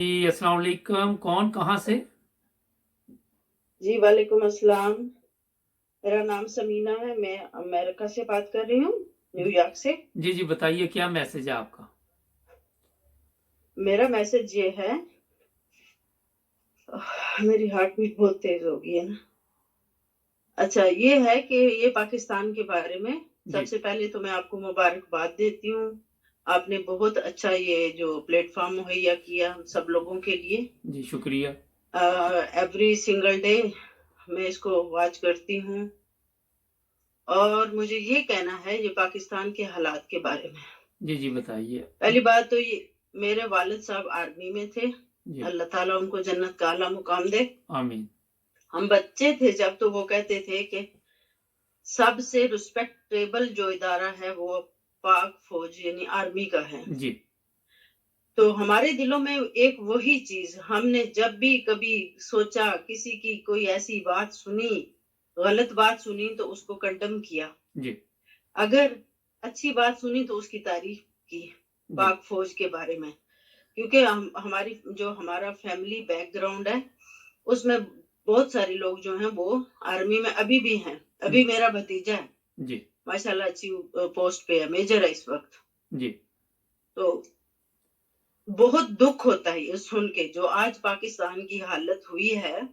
जी अस्सलाम वालेकुम। कौन कहाँ से? जी वालेकुम अस्सलाम। मेरा नाम समीना है, मैं अमेरिका से बात कर रही हूँ, न्यूयॉर्क से। जी जी बताइए क्या मैसेज है आपका? मेरा मैसेज ये है, मेरी हार्ट बीट बहुत तेज हो गई है ना। अच्छा, ये है कि ये पाकिस्तान के बारे में जी सबसे पहले तो मैं आपको मुबारकबाद देती हूँ। आपने बहुत अच्छा ये जो प्लेटफॉर्म मुहैया किया हम सब लोगों के लिए। जी शुक्रिया। एवरी सिंगल डे मैं इसको वॉच करती हूँ और मुझे ये कहना है ये पाकिस्तान के हालात के बारे में। जी जी बताइए। पहली बात तो ये, मेरे वालिद साहब आर्मी में थे, जी अल्लाह ताला उनको जन्नत का आला मुकाम दे। आमीन। हम बच्चे थे जब तो वो कहते थे कि सबसे रिस्पेक्टेबल जो इदारा है वो पाक फौज यानी आर्मी का है। जी तो हमारे दिलों में एक वही चीज, हमने जब भी कभी सोचा, किसी की कोई ऐसी बात सुनी, गलत बात सुनी तो उसको कंडम किया, जी अगर अच्छी बात सुनी तो उसकी तारीफ की जी पाक फौज के बारे में। क्योंकि हमारी जो हमारा फैमिली बैकग्राउंड है उसमें बहुत सारे लोग जो हैं वो आर्मी में अभी भी हैं। अभी मेरा भतीजा है, जी माशाल्लाह अच्छी पोस्ट पे है, मेजर है इस वक्त। जी तो बहुत दुख होता है ये सुन के जो आज पाकिस्तान की हालत हुई है।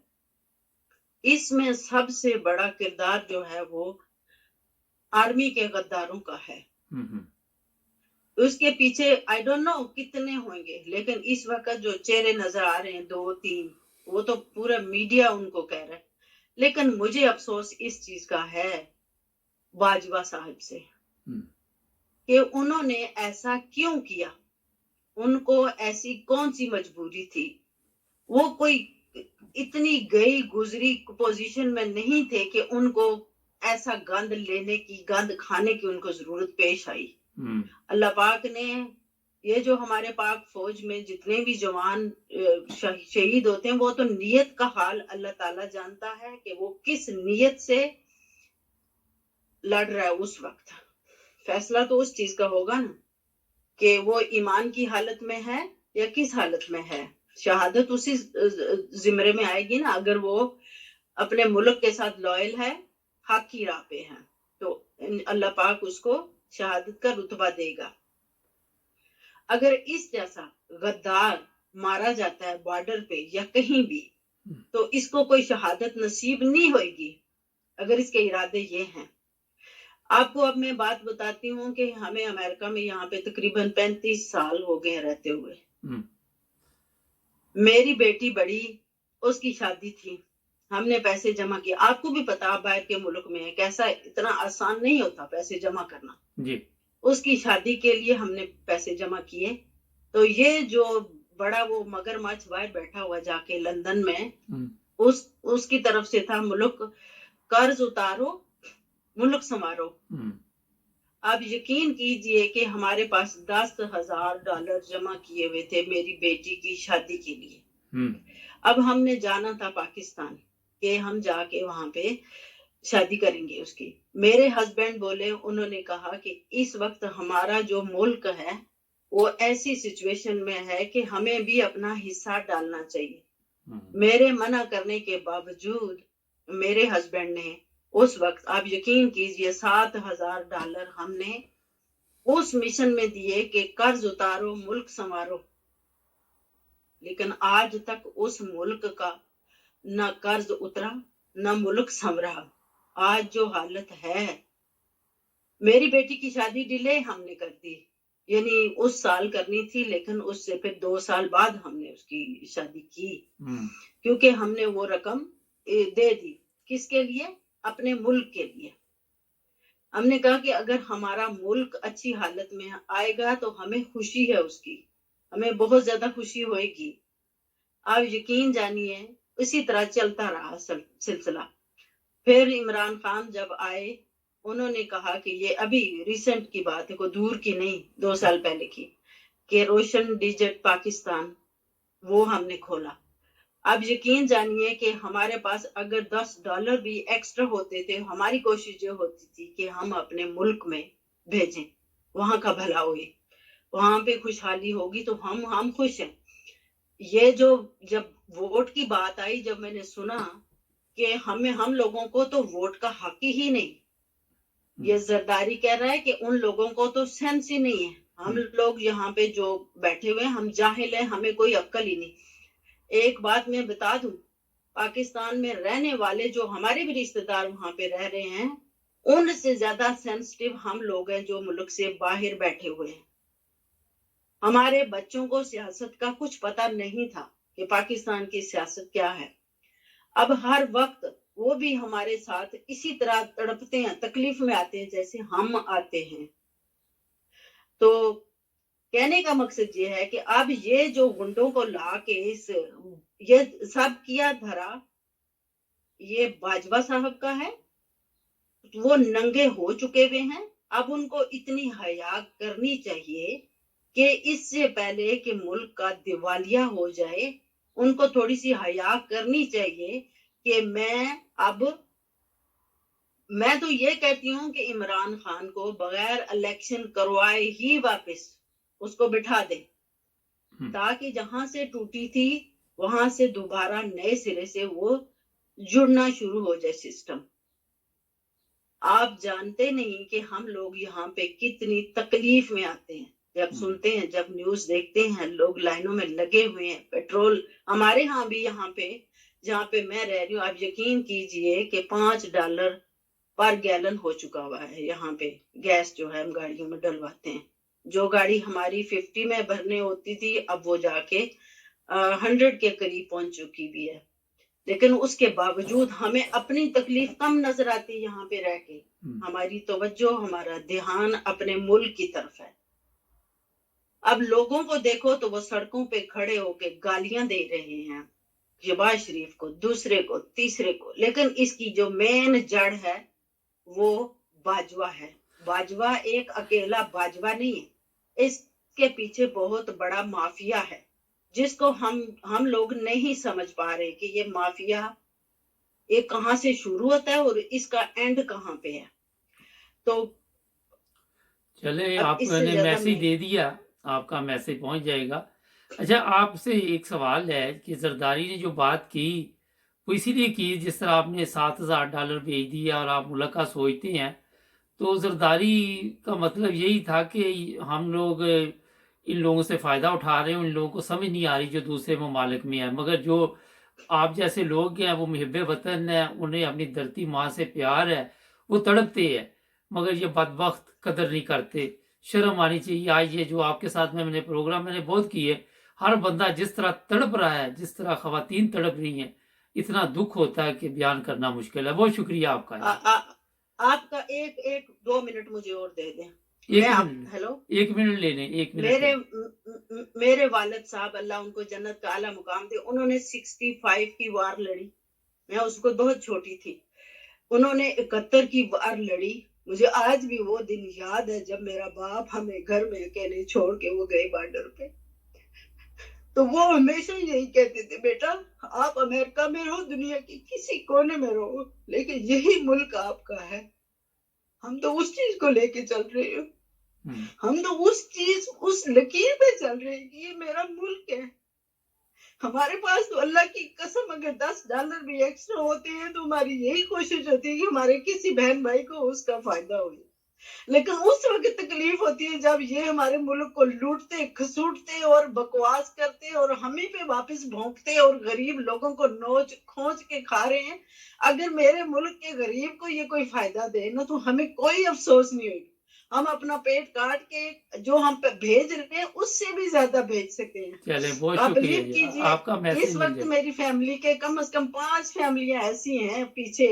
इसमें सबसे बड़ा किरदार जो है वो आर्मी के गद्दारों का है। हम्म। उसके पीछे आई डोंट नो कितने होंगे, लेकिन इस वक्त जो चेहरे नजर आ रहे हैं दो तीन, वो तो पूरा मीडिया उनको कह रहा है। लेकिन मुझे अफसोस इस चीज का है बाजवा साहब से कि उन्होंने ऐसा क्यों किया। उनको ऐसी कौन सी मजबूरी थी? वो कोई इतनी गई गुजरी पोजीशन में नहीं थे कि उनको ऐसा गंद लेने की, गंद खाने की उनको जरूरत पेश आई। अल्लाह पाक ने ये जो हमारे पाक फौज में जितने भी जवान शहीद होते हैं, वो तो नियत का हाल अल्लाह ताला जानता है कि वो किस नियत से लड़ रहा है। उस वक्त फैसला तो उस चीज का होगा ना कि वो ईमान की हालत में है या किस हालत में है। शहादत उसी जिम्रे में आएगी ना, अगर वो अपने मुल्क के साथ लॉयल है, हक की राह पे है, तो अल्लाह पाक उसको शहादत का रुतबा देगा। अगर इस जैसा गद्दार मारा जाता है बॉर्डर पे या कहीं भी, तो इसको कोई शहादत नसीब नहीं होगी अगर इसके इरादे ये हैं। आपको अब मैं बात बताती हूँ कि हमें अमेरिका में यहाँ पे तकरीबन 35 साल हो गए रहते हुए। मेरी बेटी बड़ी, उसकी शादी थी, हमने पैसे जमा किए। आपको भी पता, आप बाहर के मुल्क में है, कैसा इतना आसान नहीं होता पैसे जमा करना जी उसकी शादी के लिए हमने पैसे जमा किए। तो ये जो बड़ा वो मगरमच्छ बाहर बैठा हुआ जाके लंदन में, उसकी तरफ से था मुल्क कर्ज उतारो मुल्क संवारो। आप यकीन कीजिए कि हमारे पास $10,000 जमा किए हुए थे मेरी बेटी की शादी के लिए। अब हमने जाना था पाकिस्तान कि हम जाके वहां पे शादी करेंगे उसकी। मेरे हस्बैंड बोले, उन्होंने कहा कि इस वक्त हमारा जो मुल्क है वो ऐसी सिचुएशन में है कि हमें भी अपना हिस्सा डालना चाहिए। मेरे मना करने के बावजूद मेरे हस्बैंड ने उस वक्त, आप यकीन कीजिए, $7,000 हमने उस मिशन में दिए कि कर्ज उतारो मुल्क संवारो। लेकिन आज तक उस मुल्क का न कर्ज उतरा न मुल्क संवरा। आज जो हालत है, मेरी बेटी की शादी डिले हमने कर दी, यानी उस साल करनी थी लेकिन उससे फिर 2 साल बाद हमने उसकी शादी की। क्योंकि हमने वो रकम दे दी किसके लिए? अपने मुल्क के लिए। हमने कहा कि अगर हमारा मुल्क अच्छी हालत में आएगा तो हमें खुशी है उसकी, हमें बहुत ज्यादा खुशी होएगी। आप यकीन जानिए इसी तरह चलता रहा सिलसिला। फिर इमरान खान जब आए, उन्होंने कहा कि ये अभी रिसेंट की बात है, कोई दूर की नहीं, 2 साल पहले की, कि रोशन डिजिट पाकिस्तान वो हमने खोला। अब यकीन जानिए कि हमारे पास अगर $10 भी एक्स्ट्रा होते थे, हमारी कोशिश ये होती थी कि हम अपने मुल्क में भेजें, वहां का भला होए, वहां पे खुशहाली होगी तो हम खुश हैं। ये जो जब वोट की बात आई, जब मैंने सुना कि हम लोगों को तो वोट का हक ही नहीं, ये जरदारी कह रहा है कि उन लोगों को तो सेंस ही नहीं है, हम लोग यहाँ पे जो बैठे हुए हैं हम जाहिल हैं, हमें कोई अक्ल ही नहीं। एक बात मैं बता दूं, पाकिस्तान में रहने वाले जो हमारे भी रिश्तेदार वहां पे रह रहे हैं, उनसे ज्यादा सेंसिटिव हम लोग हैं जो मुल्क से बाहर बैठे हुए हैं। हमारे बच्चों को सियासत का कुछ पता नहीं था कि पाकिस्तान की सियासत क्या है। अब हर वक्त वो भी हमारे साथ इसी तरह तड़पते हैं, तकलीफ में आते हैं जैसे हम आते हैं। तो कहने का मकसद ये है कि अब ये जो गुंडों को ला के ये सब किया धरा, ये बाजवा साहब का है, वो नंगे हो चुके हुए हैं। अब उनको इतनी हया करनी चाहिए कि इससे पहले कि मुल्क का दिवालिया हो जाए, उनको थोड़ी सी हया करनी चाहिए कि मैं तो ये कहती हूँ कि इमरान खान को बगैर इलेक्शन करवाए ही वापस उसको बिठा दे, ताकि जहां से टूटी थी वहां से दोबारा नए सिरे से वो जुड़ना शुरू हो जाए सिस्टम। आप जानते नहीं कि हम लोग यहाँ पे कितनी तकलीफ में आते हैं जब सुनते हैं, जब न्यूज देखते हैं, लोग लाइनों में लगे हुए हैं। पेट्रोल हमारे यहाँ भी, यहाँ पे जहाँ पे मैं रह रही हूँ, आप यकीन कीजिए कि $5 पर गैलन हो चुका हुआ है यहाँ पे गैस जो है हम गाड़ियों में डलवाते हैं। जो गाड़ी हमारी 50 में भरने होती थी, अब वो जाके 100 के करीब पहुंच चुकी भी है। लेकिन उसके बावजूद हमें अपनी तकलीफ कम नजर आती है। यहाँ पे रह के हमारी तवज्जो, हमारा ध्यान अपने मुल्क की तरफ है। अब लोगों को देखो तो वो सड़कों पे खड़े होके गालियां दे रहे हैं शहबाज शरीफ को, दूसरे को, तीसरे को, लेकिन इसकी जो मेन जड़ है वो बाजवा है। बाजवा एक अकेला बाजवा नहीं है, इसके पीछे बहुत बड़ा माफिया है जिसको हम लोग नहीं समझ पा रहे कि ये माफिया ये कहाँ से शुरू होता है और इसका एंड कहाँ पे है। तो चले, अब इससे आपने ज्यादा मैसेज दे दिया, आपका मैसेज पहुंच जाएगा। अच्छा, आपसे एक सवाल है कि जरदारी ने जो बात की वो इसीलिए की जिस तरह आपने $7,000 भेज दिया और आप मुल्क सोचते हैं, तो जरदारी का मतलब यही था कि हम लोग इन लोगों से फ़ायदा उठा रहे हैं, उन लोगों को समझ नहीं आ रही जो दूसरे ममालिक में है। मगर जो आप जैसे लोग हैं वो मुहिब्बे वतन है, उन्हें अपनी धरती माँ से प्यार है, वो तड़पते हैं, मगर ये बदबख्त कदर नहीं करते। शर्म आनी चाहिए। आज ये जो आपके साथ में मैंने प्रोग्राम मैंने बहुत किए, हर बंदा जिस तरह तड़प रहा है, जिस तरह खवातीन तड़प रही हैं, इतना दुख होता है कि बयान करना मुश्किल है। बहुत शुक्रिया आपका। आपका एक 2 मिनट मुझे और दे दें। हेलो, 1 मिनट ले लें, 1 मिनट। मेरे वालिद साहब, अल्लाह उनको जन्नत का आला मुकाम दे, उन्होंने 65 की वार लड़ी। मैं उसको बहुत छोटी थी। उन्होंने 71 की वार लड़ी। मुझे आज भी वो दिन याद है जब मेरा बाप हमें घर में अकेले छोड़ के वो गए बॉर्डर पे। तो वो हमेशा यही कहते थे, बेटा आप अमेरिका में रहो, दुनिया की किसी कोने में रहो, लेकिन यही मुल्क आपका है। हम तो उस चीज को लेके चल रहे हैं, हम तो उस लकीर पे चल रहे हैं कि ये मेरा मुल्क है। हमारे पास तो अल्लाह की कसम अगर $10 भी एक्स्ट्रा होते हैं तो हमारी यही कोशिश होती है कि हमारे किसी बहन भाई को उसका फायदा हो। लेकिन उस वक्त तकलीफ होती है जब ये हमारे मुल्क को लूटते, खसूटते और बकवास करते और हम ही पे वापस भौंकते और गरीब लोगों को नोच खोच के खा रहे हैं। अगर मेरे मुल्क के गरीब को ये कोई फायदा दे ना तो हमें कोई अफसोस नहीं होगी। हम अपना पेट काट के जो हम पे भेज रहे हैं उससे भी ज्यादा भेज सकते हैं। चले, बहुत आप बिलीव शुक्रिया कीजिए, आपका मैसेज इस वक्त मेरी फैमिली के कम से कम 5 फैमिलियां ऐसी हैं पीछे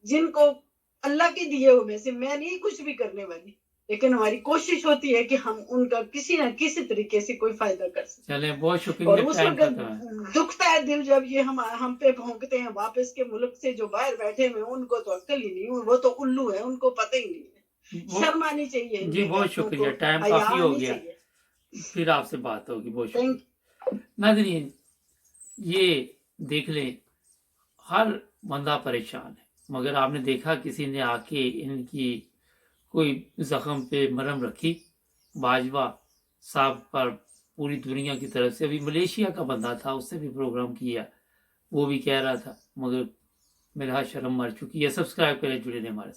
जिनको अल्लाह के दिए हुए में से मैं नहीं कुछ भी करने वाली, लेकिन हमारी कोशिश होती है कि हम उनका किसी न किसी तरीके से कोई फायदा कर सकें। चले, बहुत शुक्रिया। और उस वक्त दुखता है दिल जब ये हम पे भौंकते हैं। वापस के मुल्क से जो बाहर बैठे हुए उनको तो अक्ल ही नहीं, वो तो उल्लू है, उनको पता ही नहीं है। शर्म आनी चाहिए जी। बहुत शुक्रिया, टाइम काफी हो गया, फिर आपसे बात होगी। बहुत शुक्रिया। नाज़रीन, ये देख लें, हर बंदा परेशान है, मगर आपने देखा किसी ने आके इनकी कोई जख्म पे मरहम रखी। बाजवा साहब पर पूरी दुनिया की तरफ से। अभी मलेशिया का बंदा था, उससे भी प्रोग्राम किया, वो भी कह रहा था, मगर मेरे हाथ शर्म मर चुकी है। सब्सक्राइब करें, जुड़े रहे हमारे साथ।